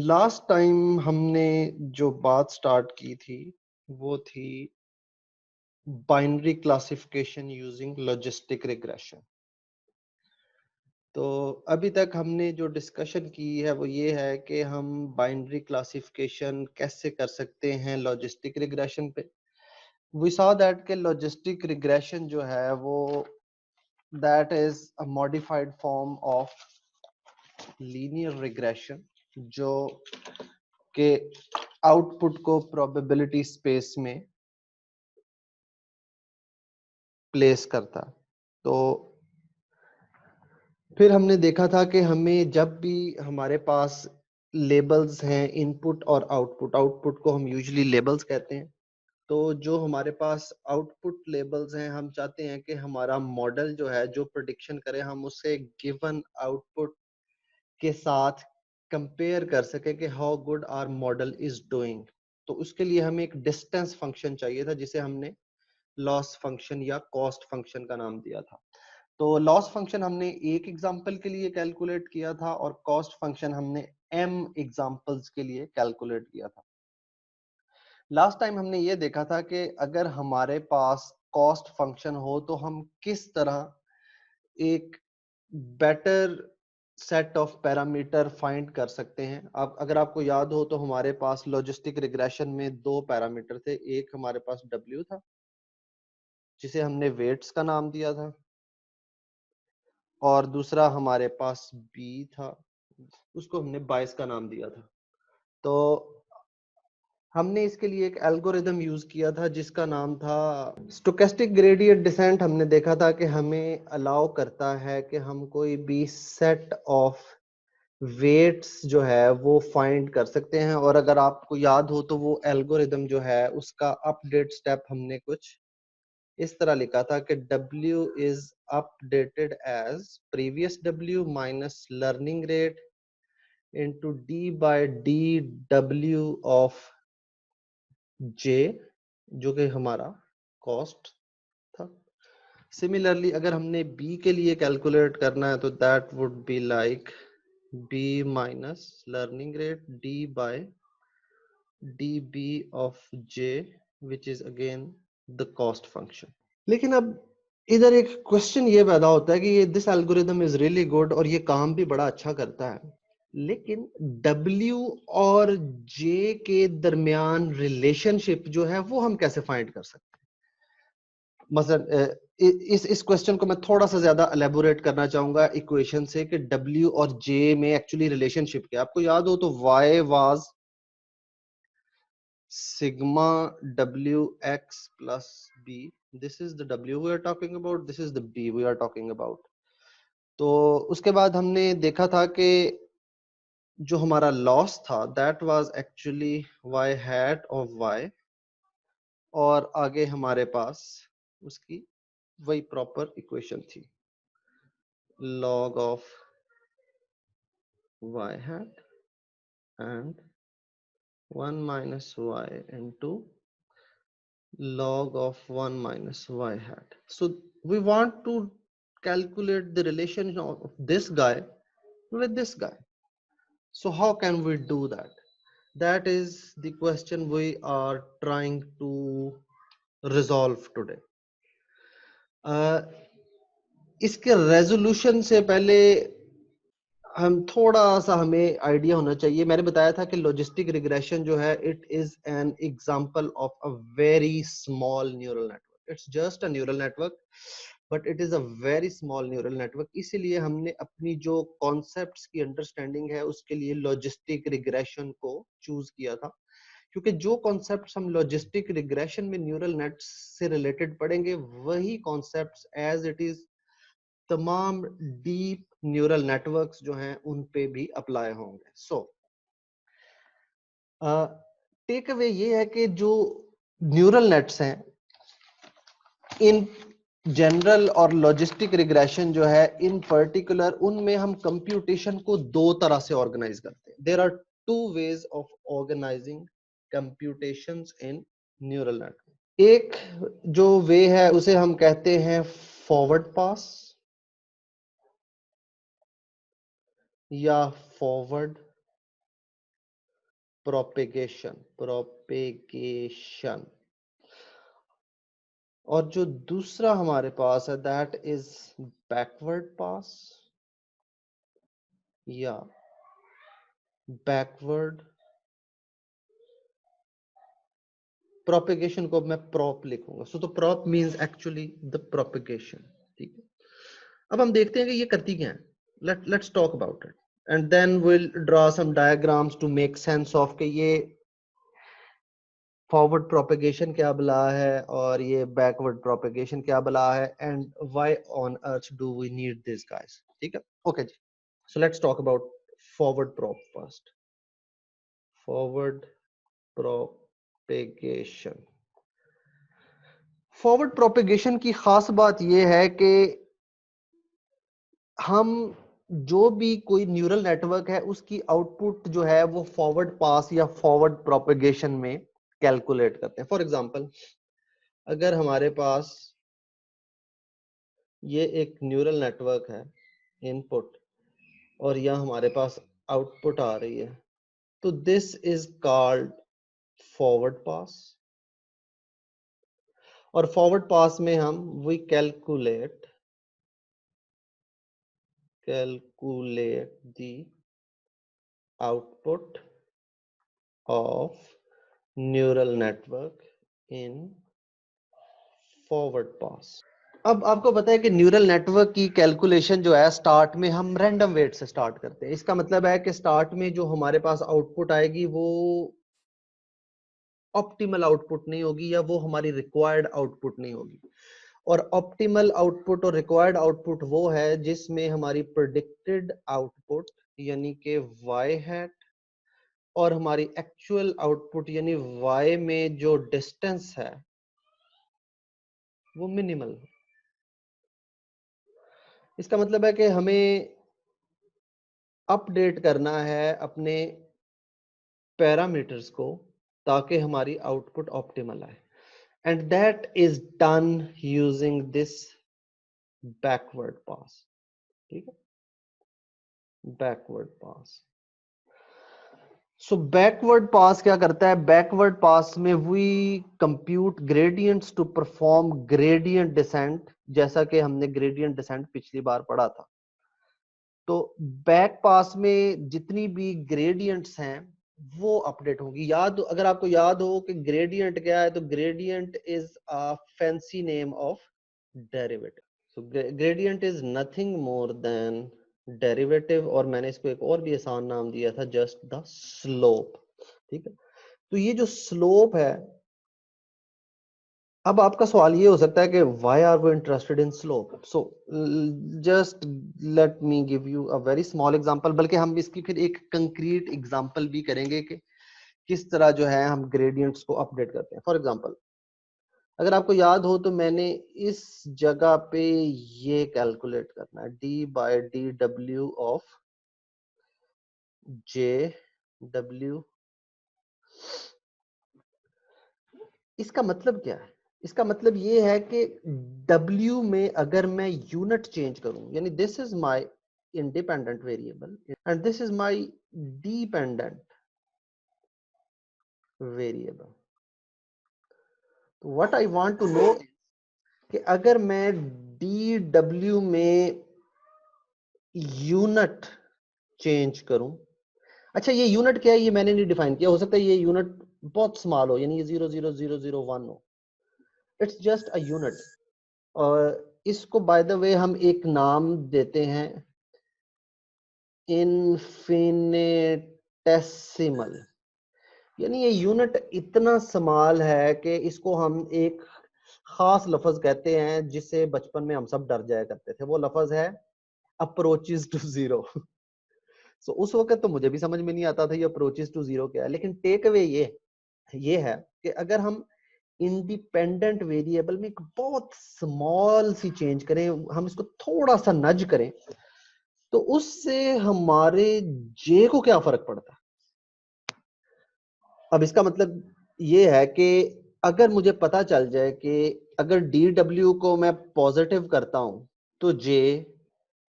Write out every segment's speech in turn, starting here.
Last time हमने जो बात स्टार्ट की थी वो थी binary classification using logistic regression. तो अभी तक हमने जो डिस्कशन की है वो ये है कि हम बाइनरी क्लासिफिकेशन कैसे कर सकते हैं लॉजिस्टिक रिग्रेशन पे। वी सॉ दैट के लॉजिस्टिक रिग्रेशन जो है वो that is a modified form of linear regression जो के आउटपुट को प्रोबेबिलिटी स्पेस में प्लेस करता। तो फिर हमने देखा था कि हमें जब भी हमारे पास लेबल्स हैं इनपुट और आउटपुट, आउटपुट को हम यूजुअली लेबल्स कहते हैं। तो जो हमारे पास आउटपुट लेबल्स हैं, हम चाहते हैं कि हमारा मॉडल जो है जो प्रेडिक्शन करे हम उसे गिवन आउटपुट के साथ कंपेयर कर सके कि how good our model is doing. तो उसके लिए हमें एक डिस्टेंस फंक्शन चाहिए था जिसे हमने लॉस फंक्शन या कॉस्ट फंक्शन का नाम दिया था। तो लॉस फंक्शन हमने एक एग्जांपल के लिए कैलकुलेट किया था और कॉस्ट फंक्शन हमने m एग्जांपल्स के लिए कैलकुलेट किया था। लास्ट टाइम हमने ये देखा था कि अगर हमारे पास कॉस्ट फंक्शन हो तो हम किस तरह एक better set of parameter find कर सकते हैं। अब अगर आपको याद हो तो हमारे पास लॉजिस्टिक रिग्रेशन में दो पैरामीटर थे। एक हमारे पास w था जिसे हमने वेट्स का नाम दिया था और दूसरा हमारे पास b था, उसको हमने बायस का नाम दिया था। तो हमने इसके लिए एक एल्गोरिदम यूज किया था जिसका नाम था स्टोकेस्टिक ग्रेडियंट डिसेंट। हमने देखा था कि हमें अलाउ करता है कि हम कोई भी सेट ऑफ वेट्स जो है वो फाइंड कर सकते हैं। और अगर आपको याद हो तो वो एल्गोरिदम जो है उसका अपडेट स्टेप हमने कुछ इस तरह लिखा था कि W is updated as previous W minus learning rate into D by DW of J, जो कि हमारा कॉस्ट था। सिमिलरली अगर हमने B के लिए कैलकुलेट करना है तो that would be like B minus learning rate D by DB of J, which is again the cost function. लेकिन अब इधर एक क्वेश्चन ये पैदा होता है कि ये this algorithm is really good और ये काम भी बड़ा अच्छा करता है, लेकिन W और J के दरमियान रिलेशनशिप जो है वो हम कैसे फाइंड कर सकते हैं। मसलन इस क्वेश्चन को मैं थोड़ा सा ज्यादा एलेबोरेट करना चाहूंगा इक्वेशन से कि W और J में एक्चुअली रिलेशनशिप क्या। आपको याद हो तो Y was sigma wx plus b. This is the w we are talking about, this is the b we are talking about. तो उसके बाद हमने देखा था कि जो हमारा लॉस था that was actually y hat of y, और आगे हमारे पास उसकी वही प्रॉपर इक्वेशन थी log of y hat and 1 minus y into log of 1 minus y hat. So we want to calculate the relation of this guy with this guy. So how can we do that? That is the question we are trying to resolve today. इसके resolution से पहले हम थोड़ा सा हमें idea होना चाहिए। मैंने बताया था कि लॉजिस्टिक रिग्रेशन जो है it is an example of a very small neural network. It's just a neural network but it is a very small neural network. इसीलिए हमने अपनी जो कॉन्सेप्ट्स की अंडरस्टैंडिंग है उसके लिए लॉजिस्टिक रिग्रेशन को चूज किया था, क्योंकि जो कॉन्सेप्ट्स हम लॉजिस्टिक रिग्रेशन में न्यूरल नेट्स से रिलेटेड पढ़ेंगे वही कॉन्सेप्ट्स एज इट इज तमाम डीप न्यूरल नेटवर्क्स जो हैं उन पे भी अप्लाई होंगे। सो टेक अवे ये है कि जो न्यूरल नेट्स हैं इन जनरल और लॉजिस्टिक रिग्रेशन जो है इन पर्टिकुलर, उनमें हम कंप्यूटेशन को दो तरह से ऑर्गेनाइज करते हैं। There are two ways of organizing computations in neural network. एक जो वे है उसे हम कहते हैं फॉरवर्ड पास या फॉरवर्ड प्रोपेगेशन। और जो दूसरा हमारे पास है दैट इज बैकवर्ड पास या बैकवर्ड प्रोपेगेशन को मैं प्रॉप लिखूंगा। सो तो prop means actually the propagation. ठीक है, अब हम देखते हैं कि ये करती क्या है। Let's talk about it and then will draw some diagrams to make sense of कि ये फॉरवर्ड प्रोपेगेशन क्या बला है और ये बैकवर्ड प्रोपेगेशन क्या बला है and why on earth do we need this guys. ठीक है, ओके जी। So let's talk about forward prop first. Forward propagation, forward propagation की खास बात यह है कि हम जो भी कोई न्यूरल नेटवर्क है उसकी आउटपुट जो है वो फॉरवर्ड पास या फॉरवर्ड प्रोपेगेशन में कैलकुलेट करते हैं। फॉर एग्जांपल, अगर हमारे पास ये एक न्यूरल नेटवर्क है इनपुट और यह हमारे पास आउटपुट आ रही है, तो this is called forward pass. और फॉरवर्ड पास में हम we calculate the output of neural network in forward pass। अब आपको पता है कि न्यूरल नेटवर्क की कैलकुलेशन जो है स्टार्ट में हम रैंडम वेट से स्टार्ट करते हैं। इसका मतलब है कि स्टार्ट में जो हमारे पास आउटपुट आएगी वो ऑप्टिमल आउटपुट नहीं होगी या वो हमारी रिक्वायर्ड आउटपुट नहीं होगी। और ऑप्टिमल आउटपुट और रिक्वायर्ड आउटपुट वो है जिसमें हमारी प्रेडिक्टेड आउटपुट यानी कि y हैट और हमारी एक्चुअल आउटपुट यानी y में जो डिस्टेंस है वो मिनिमल। इसका मतलब है कि हमें अपडेट करना है अपने पैरामीटर्स को ताकि हमारी आउटपुट ऑप्टिमल आए and that is done using this backward pass. ठीक है, बैकवर्ड पास। सो बैकवर्ड पास क्या करता है? बैकवर्ड पास में we compute gradients to perform gradient descent, जैसा कि हमने ग्रेडियंट डिसेंट पिछली बार पढ़ा था। तो बैक पास में जितनी भी ग्रेडियंट्स हैं वो अपडेट होंगी। याद, अगर आपको याद हो कि ग्रेडियंट क्या है, तो gradient is a fancy name of derivative. So gradient is nothing more than derivative, और मैंने इसको एक और भी आसान नाम दिया था, जस्ट द स्लोप। ठीक है, तो ये जो स्लोप है, अब आपका सवाल ये हो सकता है कि why are we interested in slope? So just let me give you a very small example, बल्कि हम इसकी फिर एक कंक्रीट एग्जांपल भी करेंगे कि किस तरह जो है हम ग्रेडियंट्स को अपडेट करते हैं। फॉर एग्जांपल, अगर आपको याद हो तो मैंने इस जगह पे ये कैलकुलेट करना है d by D W of J W. इसका मतलब क्या है? इसका मतलब ये है कि W में अगर मैं यूनिट चेंज करूं, यानी this is my independent variable and this is my dependent variable. तो what I want to know कि अगर मैं DW में यूनिट चेंज करूं, अच्छा ये यूनिट क्या है ये मैंने नहीं डिफाइन किया, हो सकता है ये यूनिट बहुत स्मॉल हो, यानी ये 0.0001 हो। It's just a unit. और इसको बाय द वे हम एक नाम देते हैं इनफिनिटेसिमल, यानी ये यूनिट इतना स्मॉल है कि इसको हम एक खास लफ्ज कहते हैं जिससे बचपन में हम सब डर जाया करते थे। वो लफ्ज है अप्रोचेस टू जीरो। सो उस वक्त तो मुझे भी समझ में नहीं आता था ये अप्रोचेस टू जीरो क्या है, लेकिन टेक अवे ये है कि अगर हम इंडिपेंडेंट वेरिएबल में एक बहुत स्मॉल सी चेंज करें, हम इसको थोड़ा सा नज करें, तो उससे हमारे जे को क्या फर्क पड़ता है। अब इसका मतलब ये है कि अगर मुझे पता चल जाए कि अगर DW को मैं पॉजिटिव करता हूं तो जे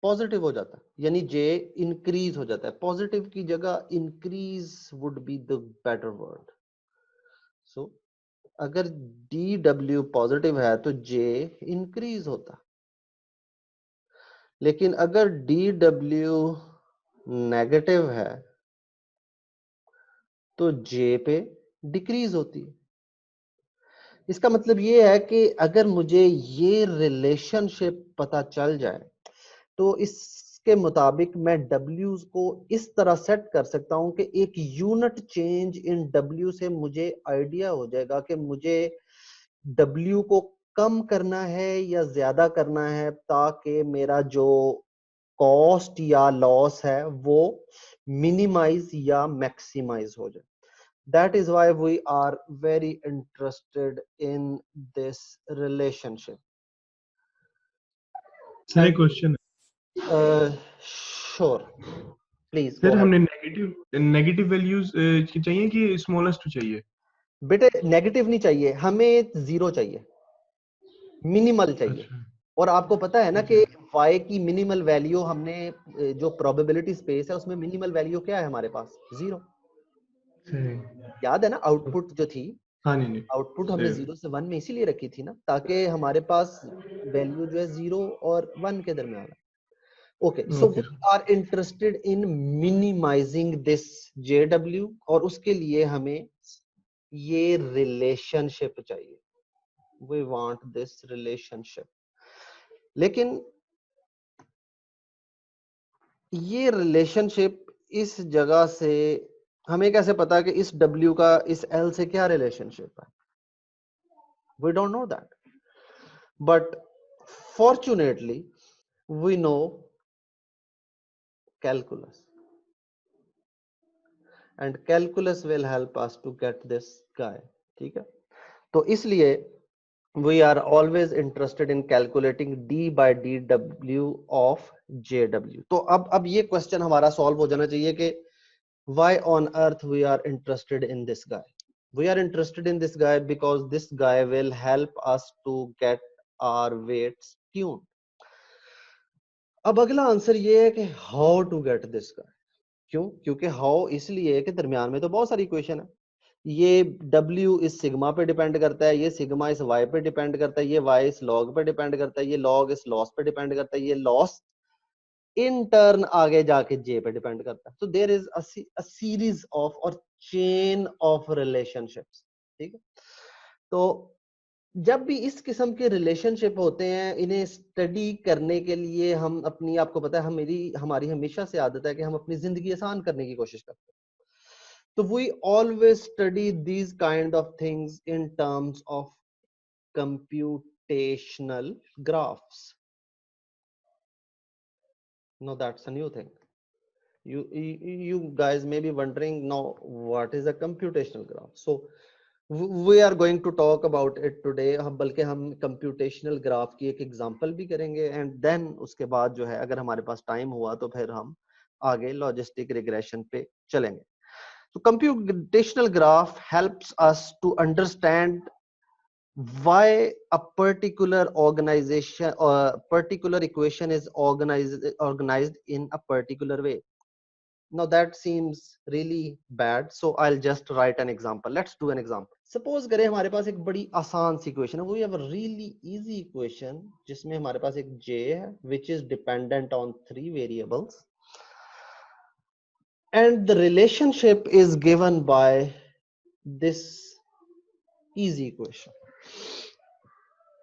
पॉजिटिव हो जाता है। यानी जे इंक्रीज हो जाता है, पॉजिटिव की जगह increase would be the better word. So अगर डी डब्ल्यू पॉजिटिव है तो जे इंक्रीज होता, लेकिन अगर डी डब्ल्यू नेगेटिव है तो जे पे डिक्रीज होती है। इसका मतलब ये है कि अगर मुझे ये रिलेशनशिप पता चल जाए तो इसके मुताबिक मैं W's को इस तरह सेट कर सकता हूं कि एक यूनिट चेंज इन W से मुझे आइडिया हो जाएगा कि मुझे W को कम करना है या ज्यादा करना है, ताकि मेरा जो कॉस्ट या लॉस है वो मिनिमाइज या मैक्सिमाइज हो जाए। That is why we are very interested in this relationship. Sir एक And question sure, please go sir, ahead. हमने नेगेटिव नेगेटिव वैल्यूज चाहिए कि स्मॉलेस्ट चाहिए? बेटे नेगेटिव नहीं चाहिए, हमें जीरो चाहिए, मिनिमल चाहिए। अच्छा, और आपको पता है ना ठीक कि है। y की मिनिमल वैल्यू हमने जो प्रोबेबिलिटी स्पेस है उसमें मिनिमल वैल्यू क्या है हमारे पास? जीरो। सही। याद है ना आउटपुट जो थी, हाँ, नहीं नहीं, आउटपुट हमने सही। 0 से 1 में इसीलिए रखी थी ना, ताकि हमारे पास वैल्यू जो है 0 और 1 के दरमियान है। Okay, so okay. we are interested in minimizing this JW और उसके लिए हमें ये relationship चाहिए। We want this relationship. लेकिन ये relationship इस जगह से हमें कैसे पता कि इस W का इस L से क्या relationship है? We don't know that. But fortunately, we know calculus. And calculus will help us to get this guy. ठीक है? तो इसलिए we are always interested in calculating d by dw of jw. तो अब ये क्वेश्चन हमारा solve हो जाना चाहिए कि why on earth we are interested in this guy? We are interested in this guy because this guy will help us to get our weights tuned. अब अगला आंसर ये है कि how to get this guy. क्यों? क्योंकि how इसलिए है कि दरमियान में तो बहुत सारी इक्वेशन है। ये W इस सिग्मा पे डिपेंड करता है, ये सिग्मा इस Y पे डिपेंड करता है, ये Y इस लॉग पे डिपेंड करता है, ये लॉग इस लॉस पे डिपेंड करता है, ये लॉस इन टर्न आगे जाके J पे डिपेंड करता है। तो there is a series of और चेन ऑफ रिलेशनशिप्स। ठीक है, तो जब भी इस किस्म के रिलेशनशिप होते हैं, इन्हें स्टडी करने के लिए हम अपनी, आपको पता है हमारी हमेशा से आदत है कि हम अपनी जिंदगी आसान करने की कोशिश करते हैं। So we always study these kind of things in terms of computational graphs. Now that's a new thing. You guys may be wondering now what is a computational graph. So we are going to talk about it today. बल्कि हम computational graph की एक example भी करेंगे and then उसके बाद जो है अगर हमारे पास time हुआ तो फिर हम आगे logistic regression पे चलेंगे। So computational graph helps us to understand why a particular organization or particular equation is organized in a particular way. Now that seems really bad, so I'll just write an example. Let's do an example. Suppose करें हमारे पास एक बड़ी आसान सी equation है, we have a really easy equation जिसमें हमारे पास एक j है which is dependent on 3 variables and the relationship is given by this easy equation.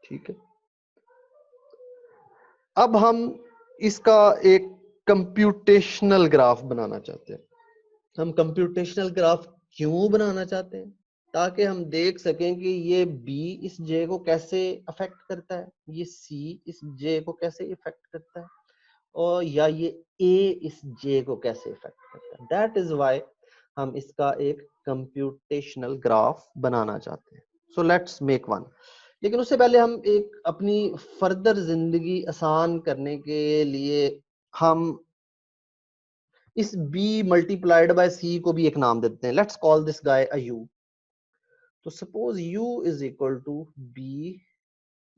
ठीक है, अब हम इसका एक कंप्यूटेशनल ग्राफ बनाना चाहते हैं। हम कंप्यूटेशनल ग्राफ क्यों बनाना चाहते हैं? ताकि हम देख सकें कि ये B इस J को कैसे अफेक्ट करता है, ये C इस J को कैसे इफेक्ट करता है, और या ये A इस J को कैसे इफेक्ट करता है। दैट इज व्हाई हम इसका एक कंप्यूटेशनल ग्राफ बनाना चाहते हैं। So let's make one. लेकिन उससे पहले हम एक अपनी फर्दर जिंदगी आसान करने के लिए हम इस b मल्टीप्लाइड बाय c को भी एक नाम देते हैं। Let's call this guy a u। तो suppose u is equal to b,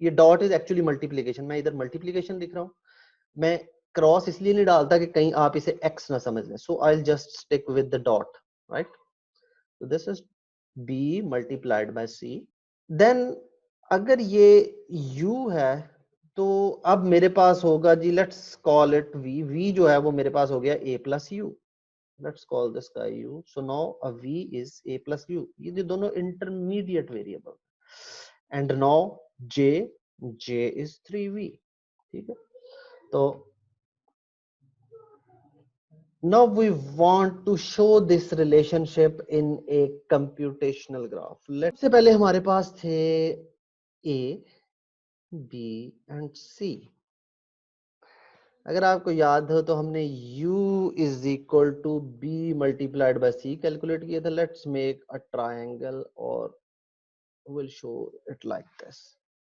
ये डॉट इज एक्चुअली मल्टीप्लीकेशन, मैं इधर मल्टीप्लीकेशन लिख रहा हूं, मैं क्रॉस इसलिए नहीं डालता कि कहीं आप इसे x ना समझ लें, so I will just stick with the dot, right? So this is b multiplied by c. Then अगर ये u है तो अब मेरे पास होगा जी, let's call it v. v जो है वो मेरे पास हो गया a plus u. Let's call this guy u. So now a v is a plus u. ये दोनों intermediate variable. And now j is 3v. ठीक है? तो now we want to show this relationship in a computational graph. Let's से पहले हमारे पास थे a, b and c. अगर आपको याद हो तो हमने u is equal to b multiplied by c calculate किया था. Let's make a triangle or we'll show it like this.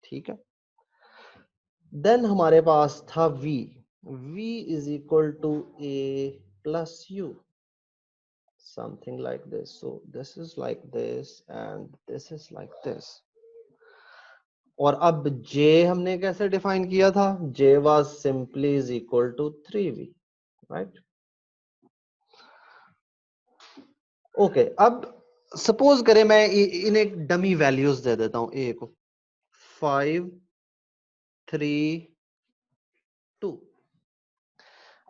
ठीक है? Then हमारे पास था v. v is equal to a plus u. Something like this. So this is like this and this is like this. और अब j हमने कैसे define किया था? j was simply is equal to 3v, right? Okay, अब suppose करें मैं इन एक डमी वैल्यूज दे देता हूं a को 5 3 2.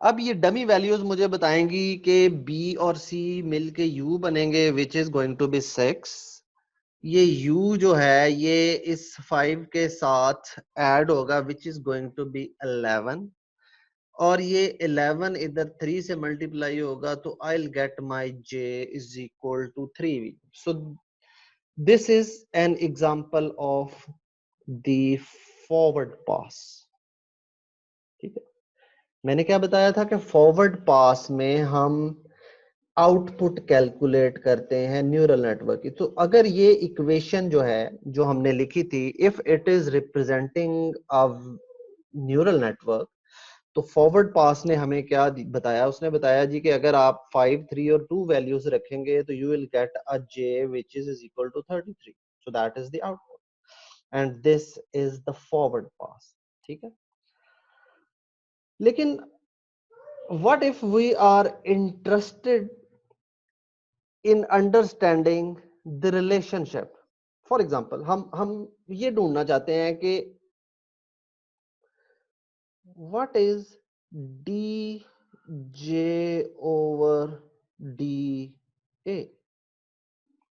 अब ये डमी वैल्यूज मुझे बताएंगी कि b और c मिलके u बनेंगे which is going to be 6. ये u जो है ये इस 5 के साथ ऐड होगा which is going to be 11 और ये 11 इधर 3 से मल्टीप्लाई होगा तो I'll get my j is equal to 3v. So this is an example of the forward pass. ठीक है? मैंने क्या बताया था कि फॉरवर्ड पास में हम आउटपुट कैलकुलेट करते हैं न्यूरल नेटवर्क की. तो अगर ये इक्वेशन जो है जो हमने लिखी थी, if it is representing a neural network, तो फॉरवर्ड पास ने हमें क्या बताया? उसने बताया जी कि अगर आप 5 3 और 2 वैल्यूज रखेंगे तो you will get a j which is equal to 33. So that is the output and this is the forward pass. ठीक है? लेकिन what if we are interested in understanding the relationship? For example, हम ये ढूंढना चाहते हैं कि what is dj over da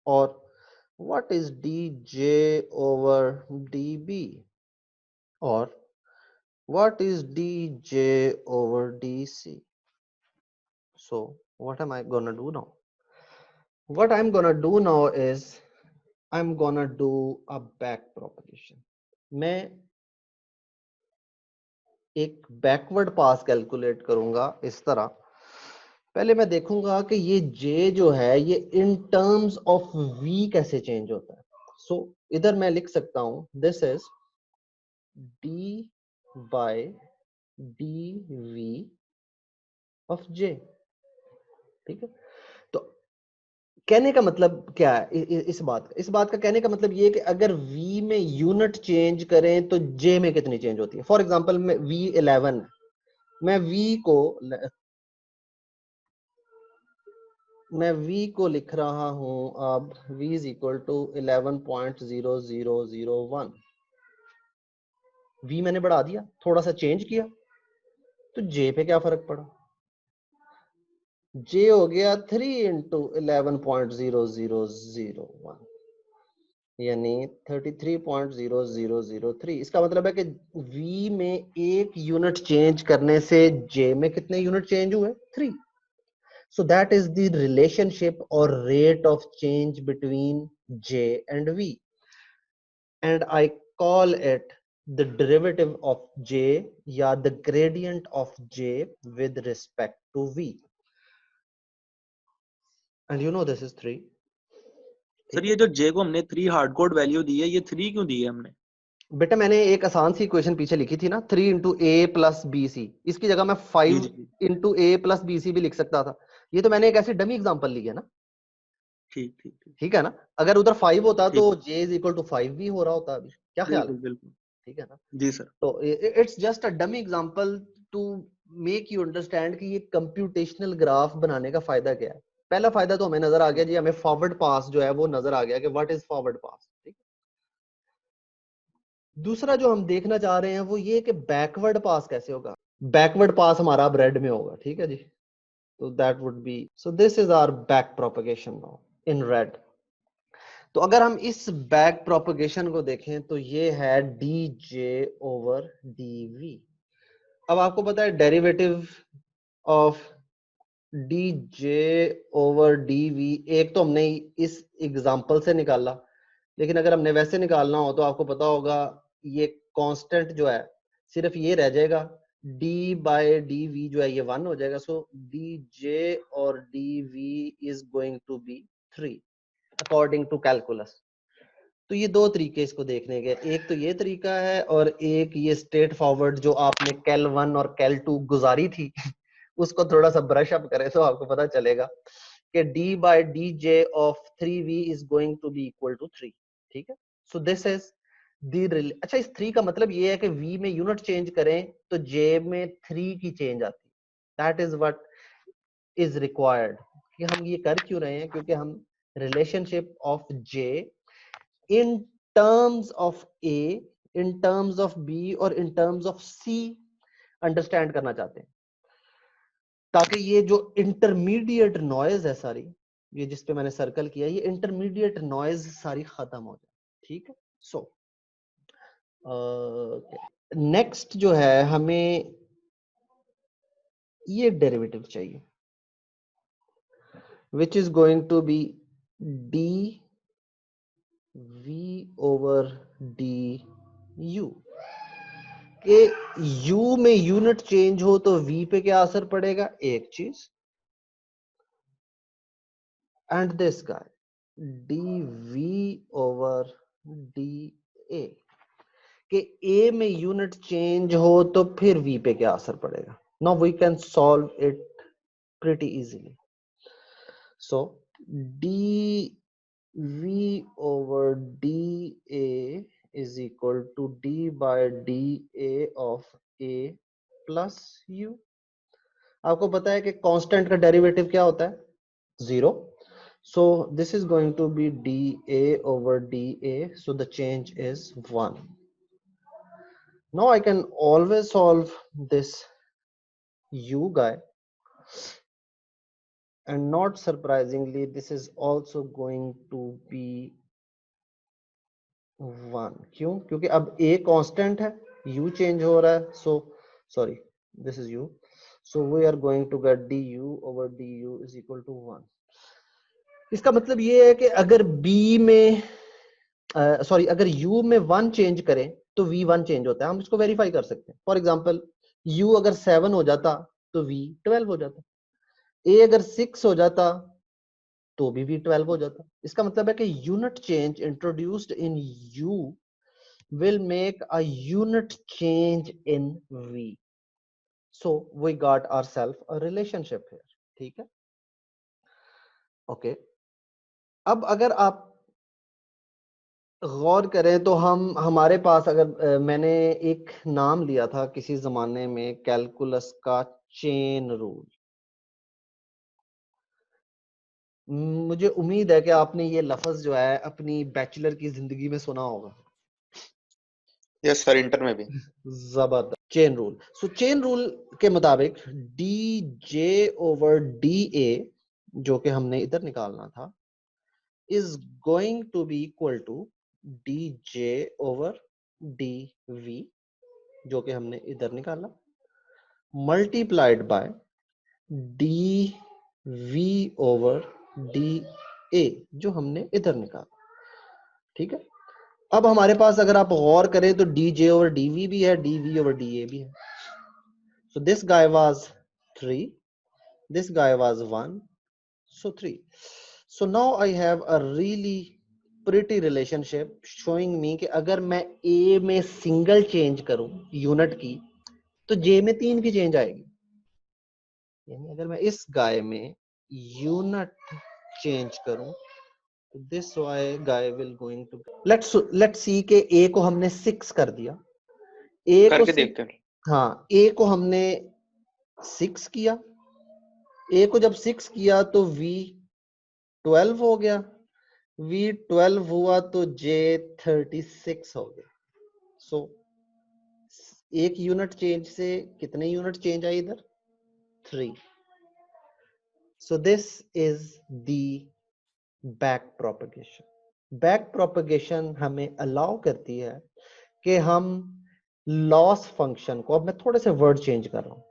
or what is dj over db or what is dj over dc? So what am I gonna do now? What I'm gonna do now is I'm gonna do a back propagation. मैं एक backward पास calculate करूंगा इस तरह. पहले मैं देखूंगा कि ये j जो है ये इन टर्म्स ऑफ v कैसे चेंज होता है. सो इधर मैं लिख सकता हूं this is d by dv of j. ठीक है? तो कहने का मतलब क्या है इस बात का कहने का मतलब ये है कि अगर v में यूनिट चेंज करें तो j में कितनी चेंज होती है. फॉर एग्जांपल में v11 मैं v को लिख रहा हूं अब v is equal to 11.0001. v मैंने बढ़ा दिया, थोड़ा सा चेंज किया, तो j पे क्या फर्क पड़ा? j हो गया 3 into 11.0001 यानी 33.0003. इसका मतलब है कि v में एक यूनिट चेंज करने से j में कितने यूनिट चेंज हुए? 3. So that is the relationship or rate of change between j and v, and I call it the derivative of j या the gradient of j with respect to v. And you know this is 3. Sir ये जो j को हमने 3 hard code value दी है, ये 3 क्यों दी है हमने? बेटा मैंने एक आसान सी इक्वेशन पीछे लिखी थी ना, 3 into a plus bc. इसकी जगह मैं 5 into a plus bc भी लिख सकता था. ये तो मैंने एक ऐसी डमी एग्जांपल ली है ना. ठीक है ना? अगर उधर 5 होता तो j is equal to 5 भी हो रहा होता अभी. क्या ख्याल है? बिल्कुल ठीक है ना? जी सर. तो it's just a dummy example to make you understand कि ये कंप्यूटेशनल ग्राफ बनाने का फायदा क्या है। पहला फायदा तो हमें नजर आ गया जी, हमें फॉरवर्ड पास जो है वो नजर आ गया कि व्हाट इज फॉरवर्ड पास। ठीक है, दूसरा जो हम देखना चाह रहे हैं वो ये कि बैकवर्ड पास कैसे होगा। बैकवर्ड पास हमारा अब रेड में होगा, ठीक है जी। तो that would be, so this is our back propagation now in red. तो अगर हम इस बैक प्रोपगेशन को देखें तो ये है डी जे ओवर डी वी। अब आपको पता है derivative of D J over D V, एक तो हमने इस एग्जाम्पल से निकाला, लेकिन अगर हमने वैसे निकालना हो तो आपको पता होगा ये कांस्टेंट जो है सिर्फ ये रह जाएगा, डी बाय डी वी जो है ये 1 हो जाएगा। सो डी जे और D V is going to be 3 according to calculus. तो ये दो तरीके इसको देखने के, एक तो ये तरीका है और एक ये स्ट्रेट फॉरवर्ड जो आपने कैल 1 और कैल 2 गुजारी थी उसको थोड़ा सा ब्रश अप करें तो आपको पता चलेगा कि d by D J of 3v is going to be equal to 3। ठीक है, सो दिस इज दी। अच्छा, इस 3 का मतलब ये है कि v में यूनिट चेंज करें तो j में 3 की चेंज आती है। That is what is required. कि हम ये कर क्यों रहे हैं, क्योंकि हम relationship of j in terms of a, in terms of b और इन टर्म्स ऑफ c अंडरस्टैंड करना चाहते हैं, ताकि ये जो इंटरमीडिएट नॉइज है सारी, ये जिस पे मैंने सर्कल किया, ये इंटरमीडिएट नॉइज सारी खत्म हो जाए। ठीक है, सो नेक्स्ट जो है हमें ये डेरिवेटिव चाहिए which is going to be d v over d u. के u में यूनिट चेंज हो तो v पे क्या असर पड़ेगा, एक चीज, and this guy dv over dA कि a में यूनिट चेंज हो तो फिर v पे क्या असर पड़ेगा। Now we can solve it pretty easily. So dv over dA is equal to d by dA of a plus u। आपको पता है कि कांस्टेंट का डेरिवेटिव क्या होता है, 0। so this is going to be dA over dA, so the change is 1। now I can always solve this u guy, and not surprisingly this is also going to be 1। क्यों, क्योंकि अब a constant है, u change हो रहा है, so sorry this is u, so we are going to get du over du is equal to 1। इसका मतलब ये है कि अगर b में सॉरी अगर u में 1 चेंज करें तो v1 चेंज होता है। हम इसको वेरीफाई कर सकते हैं। फॉर एग्जांपल u अगर 7 हो जाता तो v 12 हो जाता, a अगर 6 हो जाता तो भी v12 हो जाता। इसका मतलब है कि unit change introduced in u will make a unit change in v, so we got ourselves a relationship here। ठीक है, ओके। अब अगर आप गौर करें तो हमारे पास अगर मैंने एक नाम लिया था किसी जमाने में कैलकुलस का चेन रूल। मुझे उम्मीद है कि आपने ये लफ्ज जो है अपनी बैचलर की जिंदगी में सुना होगा। यस सर, इंटर में भी। जबरदस्त, chain rule. So chain rule के मुताबिक d J over d a जो कि हमने इधर निकालना था is going to be equal to d J over D v जो कि हमने इधर निकाला, multiplied by d v over d a जो हमने इधर निकाला। ठीक है, अब हमारे पास अगर आप गौर करें तो डी जे ओवर डी वी भी है, d v over d a भी है। So this guy was 3, this guy was 1, so 3। so now I have a really pretty relationship showing me कि अगर मैं a में सिंगल चेंज करूं यूनिट की तो j में 3 की चेंज आएगी। यानी अगर मैं इस गाय में यूनिट चेंज करूं तो this guy will going to let's see कि a को हमने 6 कर दिया, a को करके देखते हैं। हाँ, a को हमने 6 किया, a को जब 6 किया तो v 12 हो गया, v 12 हुआ तो j 36 हो गया। सो एक यूनिट चेंज से कितने यूनिट चेंज आई इधर? 3। सो this is the back propagation. Back propagation हमें अलाउ करती है कि हम लॉस फंक्शन को, अब मैं थोड़े से वर्ड चेंज कर रहा हूं,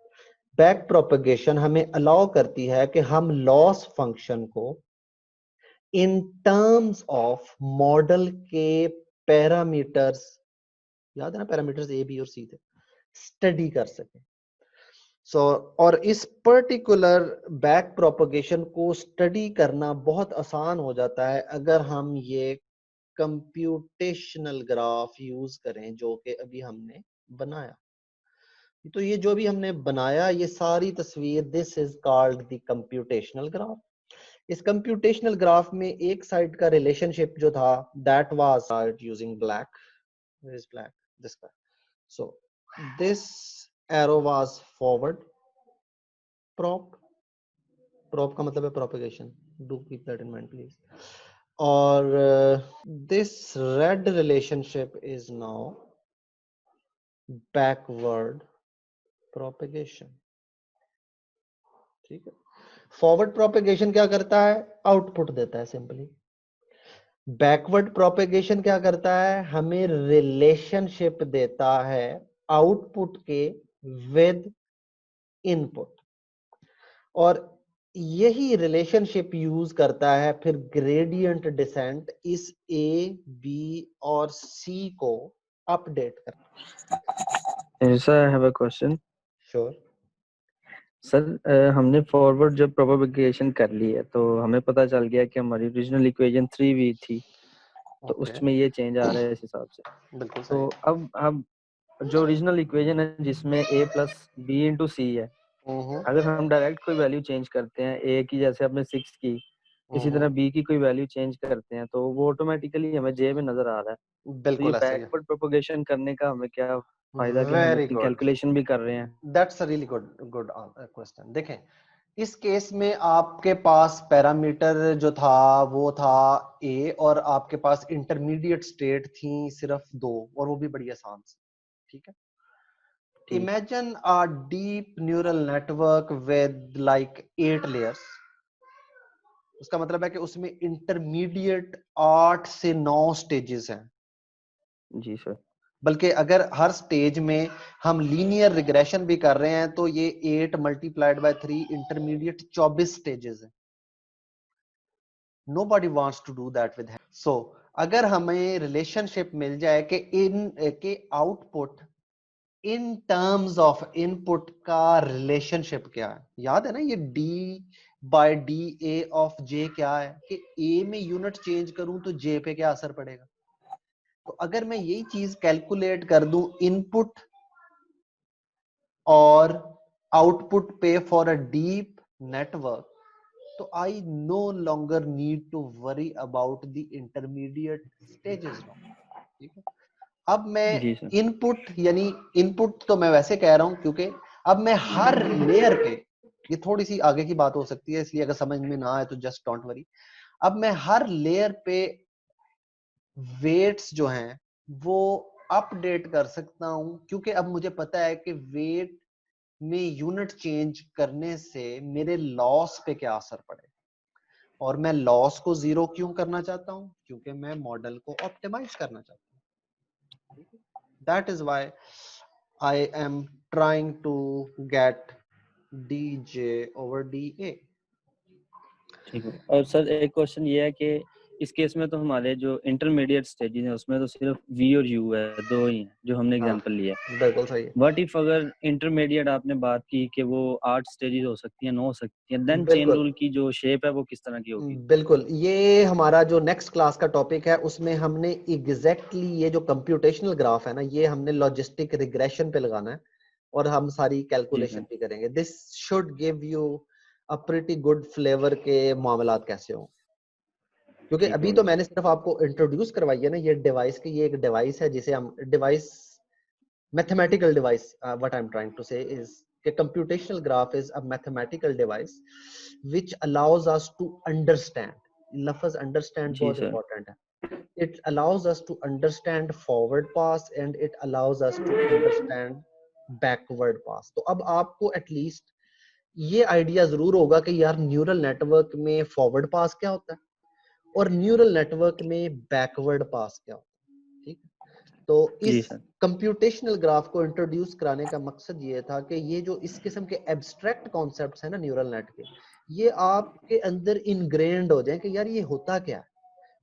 बैक प्रोपगेशन हमें अलाउ करती है कि हम लॉस फंक्शन को इन टर्म्स ऑफ मॉडल के पैरामीटर्स, याद है ना पैरामीटर्स ए बी और सी थे, स्टडी कर सकें। और इस पर्टिकुलर बैक प्रोपगेशन को स्टडी करना बहुत आसान हो जाता है अगर हम ये कंप्यूटेशनल ग्राफ यूज करें जो कि अभी हमने बनाया। तो ये जो भी हमने बनाया, ये सारी तस्वीर, this is called the computational graph. इस कंप्यूटेशनल ग्राफ में एक साइड का रिलेशनशिप जो था, that was using black, this black, this guy. So this arrow was forward prop का मतलब है propagation, do keep that in mind please. और this red relationship is now backward propagation, ठीक है। फॉरवर्ड प्रोपेगेशन क्या करता है? आउटपुट देता है सिंपली। बैकवर्ड प्रोपेगेशन क्या करता है? हमें रिलेशनशिप देता है आउटपुट के विद इनपुट, और यही रिलेशनशिप यूज करता है फिर ग्रेडियंट डिसेंट इस ए बी और सी को अपडेट करना। Sir I have a question. Sure sir हमने फॉरवर्ड जब प्रोपगेशन कर ली है तो हमें पता चल गया कि हमारी ओरिजिनल इक्वेशन 3v थी, तो उसमें ये चेंज आ रहा है इस हिसाब से। बिल्कुल सही। तो अब जो ओरिजिनल इक्वेशन है जिसमें a प्लस बी इंटू सी है, अगर हम डायरेक्ट कोई वैल्यू चेंज करते हैं a की, जैसे आपने 6 की, इसी तरह b की कोई वैल्यू चेंज करते हैं तो वो ऑटोमेटिकली हमें j में नजर आ रहा है। तो ये बिल्कुल ऐसा ही है। बैकवर्ड प्रोपगेशन करने का हमें क्या फायदा कि हम वेरी अपनी गुड, कैलकुलेशन भी कर रहे हैं? That's a really good question. देखें, इस केस में आपके पास पैरामीटर जो था वो था ए, और आपके पास इंटरमीडिएट स्टेट थी सिर्फ 2, और वो भी बड़ी आसान सी, ठीक है। Imagine a deep neural network with like 8 layers. उसका मतलब है कि उसमें इंटरमीडिएट 8 से 9 स्टेजेस हैं। जी सर। बल्कि अगर हर स्टेज में हम लीनियर रिग्रेशन भी कर रहे हैं तो ये 8 मल्टीप्लाइड बाय 3 इंटरमीडिएट 24 स्टेजेस है। Nobody wants to do that with him. So अगर हमें रिलेशनशिप मिल जाए कि के output in terms of input का रिलेशनशिप क्या है, याद है ना ये d by d a of j क्या है, कि a में यूनिट चेंज करूं तो j पे क्या असर पड़ेगा। तो अगर मैं यही चीज कैलकुलेट कर दूं इनपुट और आउटपुट पे फॉर अ डीप नेटवर्क, तो I no longer need to worry about the intermediate stages. ठीक है, अब मैं इनपुट, यानी इनपुट तो मैं वैसे कह रहा हूं क्योंकि अब मैं हर लेयर पे, ये थोड़ी सी आगे की बात हो सकती है इसलिए अगर समझ में ना आए तो जस्ट डोंट वरी। अब मैं हर लेयर पे वेट्स जो हैं वो अपडेट कर सकता हूं, क्योंकि अब मुझे पता है कि वेट में यूनिट चेंज करने से मेरे लॉस पे क्या असर पड़ेगा। और मैं लॉस को 0 क्यों करना चाहता हूं? क्योंकि मैं मॉडल को ऑप्टिमाइज करना चाहता हूं। That is why I am trying to get dj over da। ठीक है। और सर एक क्वेश्चन ये है कि इस केस में तो हमारे जो इंटरमीडिएट स्टेजेस हैं उसमें तो सिर्फ v और u है, 2 ही हैं जो हमने एग्जांपल लिया है। बिल्कुल सही है। व्हाट इफ अगर इंटरमीडिएट आपने बात की कि वो 8 स्टेजेस हो सकती हैं, 9 हो सकती हैं, देन चेन रूल की जो शेप है वो किस तरह की होगी? बिल्कुल, ये हमारा जो नेक्स्ट क्लास का टॉपिक है उसमें हमने एग्जैक्टली ये जो कंप्यूटेशनल ग्राफ है ना, ये हमने लॉजिस्टिक रिग्रेशन पे लगाना है और हम सारी कैलकुलेशन भी करेंगे। This should give you a pretty good flavour के मामलात कैसे हो, क्योंकि अभी तो मैंने सिर्फ आपको इंट्रोड्यूस करवाई है ना ये डिवाइस की। ये एक डिवाइस है जिसे हम device, mathematical device, what I am trying to say is कि computational graph is a mathematical device which allows us to understand. लफ्ज understand जी बहुत सर। important है। It allows us to understand forward pass and it allows us to understand backward pass. तो अब आपको at least ये idea जरूर होगा कि यार न्यूरल नेटवर्क में फॉरवर्ड पास क्या होता है और न्यूरल नेटवर्क में बैकवर्ड पास क्या होता है। ठीक, तो जी इस सर। कंप्यूटेशनल ग्राफ को इंट्रोड्यूस कराने का मकसद ये था कि ये जो इस किस्म के एब्स्ट्रैक्ट कॉन्सेप्ट्स हैं ना न्यूरल नेट के, ये आपके अंदर इनग्रेन्ड हो जाएं कि यार ये होता क्या है।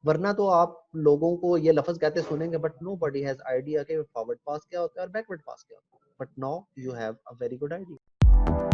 वरना तो आप लोगों को ये लफ्ज कहते सुनेंगे बट नोबडी हैज आइडिया कि फॉरवर्ड पास क्या होता है और बैकवर्ड पास क्या होता है। But now you have a very good idea.